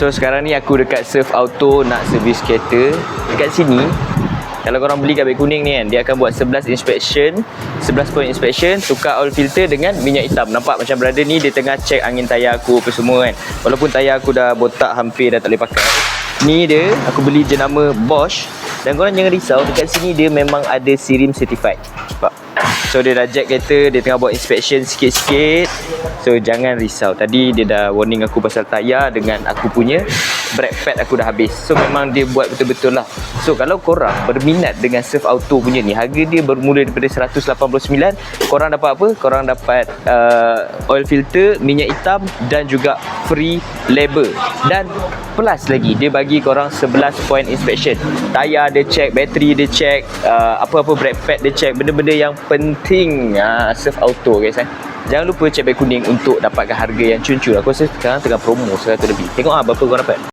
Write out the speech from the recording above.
So sekarang ni aku dekat Surf Auto nak servis kereta. Dekat sini kalau korang beli kat beg kuning ni kan, dia akan buat 11 inspection, 11 point inspection, tukar oil filter dengan minyak hitam. Nampak macam brother ni dia tengah check angin tayar aku apa semua kan. Walaupun tayar aku dah botak, hampir dah tak boleh pakai. Ni dia, aku beli jenama Bosch. Dan korang jangan risau, dekat sini dia memang ada SIRIM certified. Nampak? So dia dah jack kereta, dia tengah buat inspection sikit-sikit. So jangan risau. Tadi dia dah warning aku pasal tayar dengan aku punya brake pad aku dah habis. So memang dia buat betul-betul lah. So kalau korang berminat dengan Surf Auto punya ni, harga dia bermula daripada 189. Korang dapat apa? Korang dapat oil filter, minyak hitam dan juga free label. Dan plus lagi, dia bagi korang 11 point inspection. Tayar dia check, bateri dia check, apa-apa brake pad dia check, benda-benda yang penting Surf Auto guys. Jangan lupa check beg kuning untuk dapatkan harga yang cun-cun. Aku rasa sekarang tengah promo 100 lebih. Tengok berapa korang dapat.